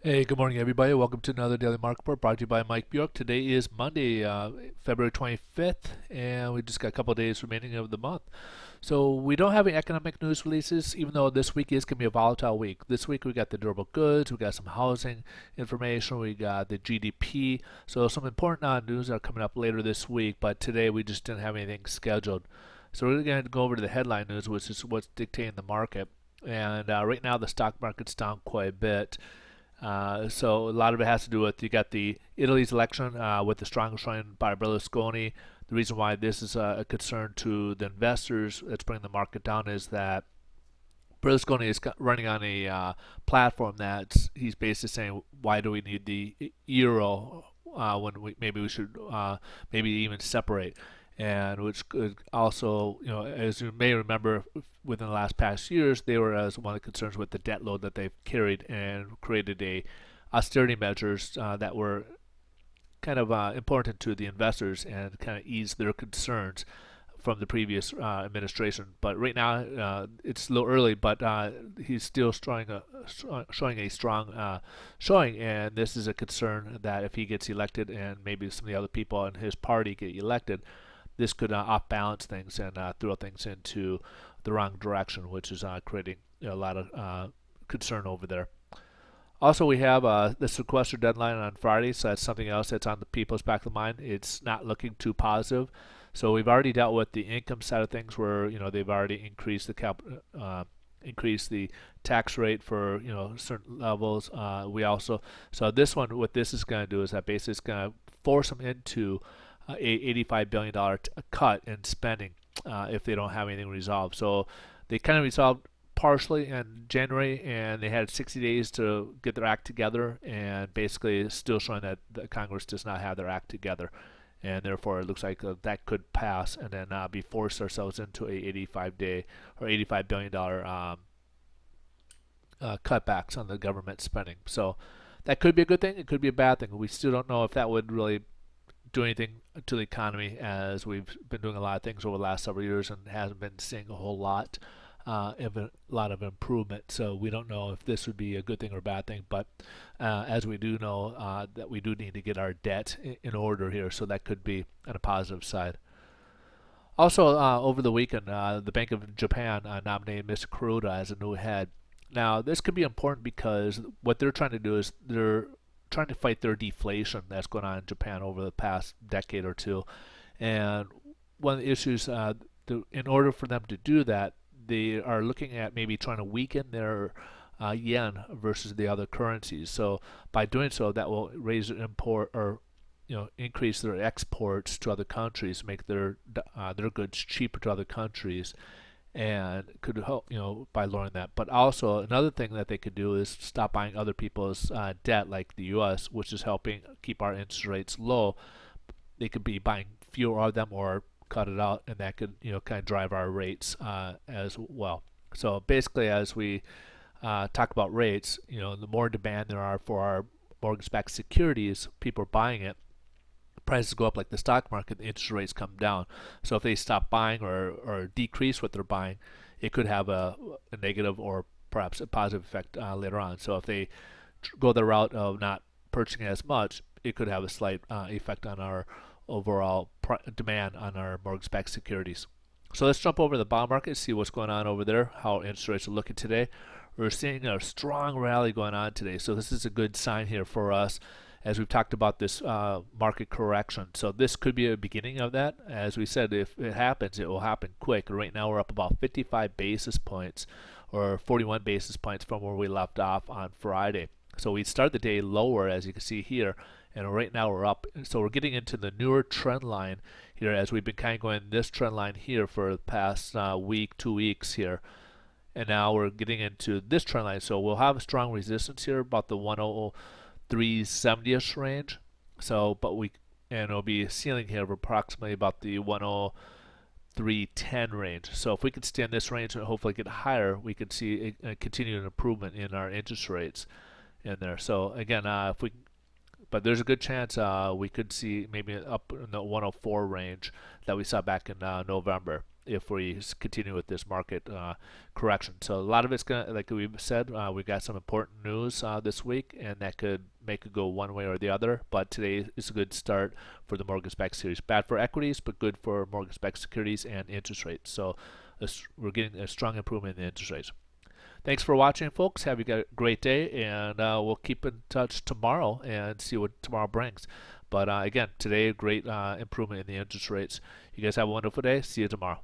Hey, good morning, everybody. Welcome to another Daily Market Report brought to you by Mike Bjork. Today is Monday, February 25th, and we just got a couple of days remaining of the month. So we don't have any economic news releases, even though this week is going to be a volatile week. This week we got the durable goods, we got some housing information, we got the GDP. So some important news are coming up later this week, but today we just didn't have anything scheduled. So we're going to go over to the headline news, which is what's dictating the market. And right now the stock market's down quite a bit. So a lot of it has to do with you got the Italy's election with the strong showing by Berlusconi. The reason why this is a concern to the investors that's bringing the market down is that Berlusconi is running on a platform that he's basically saying, why do we need the euro when maybe we should maybe even separate, and which could also, as you may remember, within the last past years, they were as one of the concerns with the debt load that they've carried and created a austerity measures that were kind of important to the investors and kind of ease their concerns from the previous administration. But right now, it's a little early, but he's still showing a strong showing, and this is a concern that if he gets elected and maybe some of the other people in his party get elected, this could off balance things and throw things into the wrong direction, which is creating a lot of concern over there. Also, we have the sequester deadline on Friday, so that's something else that's on the people's back of the mind. It's not looking too positive. So we've already dealt with the income side of things, where they've already increased increase the tax rate for certain levels. We also this one, what this is going to do is that basically it's going to force them into a $85 billion cut in spending if they don't have anything resolved. So they kind of resolved partially in January, and they had 60 days to get their act together, and basically it's still showing that the Congress does not have their act together, and therefore it looks like that could pass, and then be forced ourselves into a 85-day or $85 billion cutbacks on the government spending. So that could be a good thing. It could be a bad thing. We still don't know if that would really do anything to the economy, as we've been doing a lot of things over the last several years and hasn't been seeing a whole lot of a lot of improvement. So we don't know if this would be a good thing or a bad thing, but as we do know that we do need to get our debt in order here, so that could be on a positive side. Also, over the weekend, the Bank of Japan nominated Mr. Kuroda as a new head. Now, this could be important because what they're trying to do is they're trying to fight their deflation that's going on in Japan over the past decade or two. And one of the issues, in order for them to do that, they are looking at maybe trying to weaken their yen versus the other currencies. So by doing so, that will raise their import, or increase their exports to other countries, make their goods cheaper to other countries, and could help by lowering that. But also another thing that they could do is stop buying other people's debt, like the U.S., which is helping keep our interest rates low. They could be buying fewer of them or cut it out, and that could kind of drive our rates as well. So basically, as we talk about rates, the more demand there are for our mortgage-backed securities, people are buying it, prices go up like the stock market, the interest rates come down. So if they stop buying or decrease what they're buying, it could have a negative or perhaps a positive effect later on. So if they go the route of not purchasing as much, it could have a slight effect on our overall demand on our mortgage-backed securities. So let's jump over to the bond market, see what's going on over there, how interest rates are looking today. We're seeing a strong rally going on today, so this is a good sign here for us, as we've talked about this market correction. So this could be a beginning of that. As we said, if it happens, it will happen quick. Right now we're up about 55 basis points or 41 basis points from where we left off on Friday. So we start the day lower, as you can see here, and right now we're up. So we're getting into the newer trend line here, as we've been kind of going this trend line here for the past week, 2 weeks here. And now we're getting into this trend line. So we'll have a strong resistance here, about the 103.70ish range. So, and it'll be a ceiling here of approximately about the 103.10 range. So if we could stay in this range and hopefully get higher, we could see a continued improvement in our interest rates in there. So again, but there's a good chance we could see maybe up in the 104 range that we saw back in November. if we continue with this market correction. So a lot of it's gonna, like we've said, we got some important news this week, and that could make it go one way or the other. But today is a good start for the mortgage-backed securities. Bad for equities, but good for mortgage-backed securities and interest rates. So we're getting a strong improvement in the interest rates. Thanks for watching, folks. Have a great day, and we'll keep in touch tomorrow and see what tomorrow brings. But again, today, a great improvement in the interest rates. You guys have a wonderful day. See you tomorrow.